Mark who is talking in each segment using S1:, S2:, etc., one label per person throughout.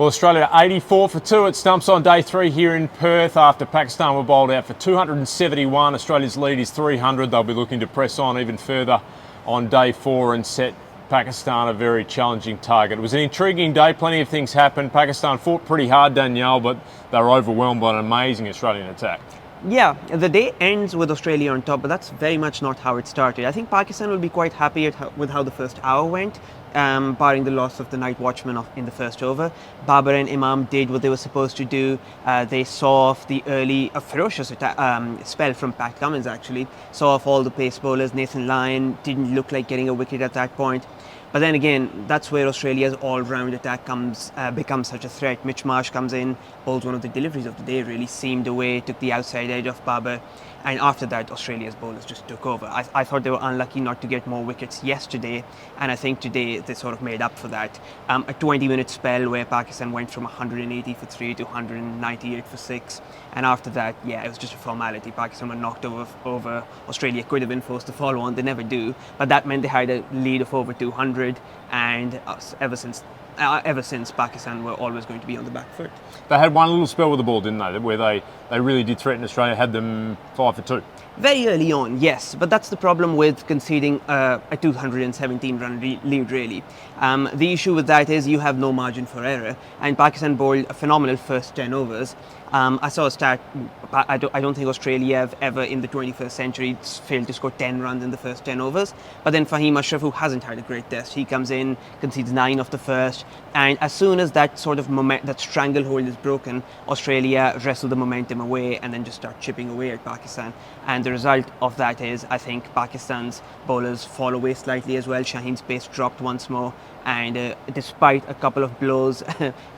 S1: Well, Australia 84 for 2 at stumps on day 3 here in Perth after Pakistan were bowled out for 271. Australia's lead is 300. They'll be looking to press on even further on day 4 and set Pakistan a very challenging target. It was an intriguing day. Plenty of things happened. Pakistan fought pretty hard, Danyal, but they were overwhelmed by an amazing Australian attack.
S2: Yeah, the day ends with Australia on top, but that's very much not how it started. I think Pakistan will be quite happy with how the first hour went, barring the loss of the night watchman in the first over. Babar and Imam did what they were supposed to do. They saw off the early, ferocious spell from Pat Cummins actually. Saw off all the pace bowlers. Nathan Lyon didn't look like getting a wicket at that point. But then again, that's where Australia's all-round attack becomes such a threat. Mitch Marsh comes in, bowls one of the deliveries of the day, really seamed away, took the outside edge of Babar. And after that, Australia's bowlers just took over. I thought they were unlucky not to get more wickets yesterday, and I think today they sort of made up for that. A 20-minute spell where Pakistan went from 180 for 3 to 198 for 6, and after that, yeah, it was just a formality. Pakistan were knocked over. Australia could have been forced to follow on, they never do, but that meant they had a lead of over 200, and ever since Pakistan were always going to be on the back foot.
S1: They had one little spell with the ball, didn't they, where they really did threaten Australia, had them 5 for 2.
S2: Very early on, yes, but that's the problem with conceding a 217-run lead, really. The issue with that is you have no margin for error, and Pakistan bowled a phenomenal first 10 overs. I saw a stat, I don't think Australia have ever in the 21st century failed to score 10 runs in the first 10 overs. But then Fahim Ashraf, who hasn't had a great test, he comes in, concedes 9 of the first, and as soon as that sort of that stranglehold is broken, Australia wrestle the momentum away and then just start chipping away at Pakistan. And the result of that is, I think Pakistan's bowlers fall away slightly as well. Shaheen's pace dropped once more, and despite a couple of blows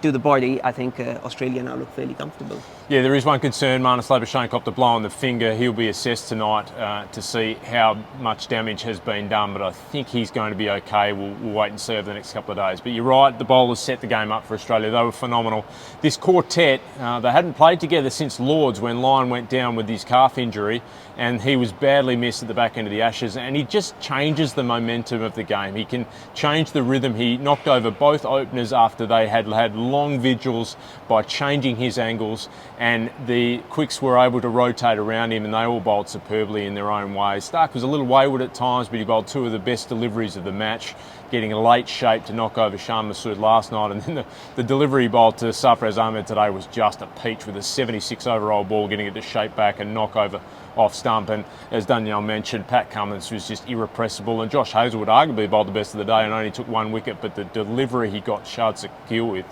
S2: to the body, I think Australia now look fairly comfortable.
S1: Yeah, there is one concern. Marnus Labuschagne copped a blow on the finger. He'll be assessed tonight to see how much damage has been done, but I think he's going to be okay. We'll wait and see over the next couple of days. But you're right, the bowlers set the game up for Australia. They were phenomenal. This quartet, they hadn't played together since Lords when Lyon went down with his calf injury, and he was badly missed at the back end of the Ashes, and he just changes the momentum of the game. He can change the rhythm. He knocked over both openers after they had long vigils by changing his angles, and the quicks were able to rotate around him, and they all bowled superbly in their own way. Stark was a little wayward at times, but he bowled 2 of the best deliveries of the match, getting a late shape to knock over Shan Masood last night, and then the delivery bowl to Sarfraz Ahmed today was just a peach with a 76 overall ball, getting it to shape back and knock over off stump. And as Danyal mentioned, Pat Cummins was just irrepressible, and Josh Hazlewood arguably bowled the best of the day and only took 1 wicket, but the delivery he got Shahid Shakil with,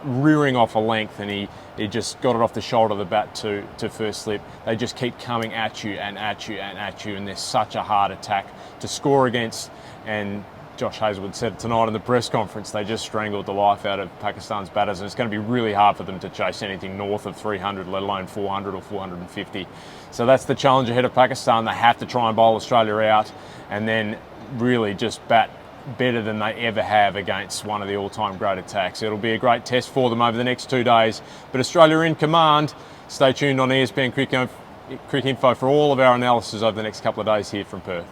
S1: rearing off a length, and he just got it off the shoulder of the bat to first slip. They just keep coming at you and at you and at you, and they're such a hard attack to score against. And Josh Hazlewood said it tonight in the press conference, they just strangled the life out of Pakistan's batters, and it's going to be really hard for them to chase anything north of 300, let alone 400 or 450. So that's the challenge ahead of Pakistan. They have to try and bowl Australia out and then really just bat better than they ever have against one of the all-time great attacks. It'll be a great test for them over the next 2 days, but Australia are in command. Stay tuned on ESPN Cricinfo for all of our analysis over the next couple of days here from Perth.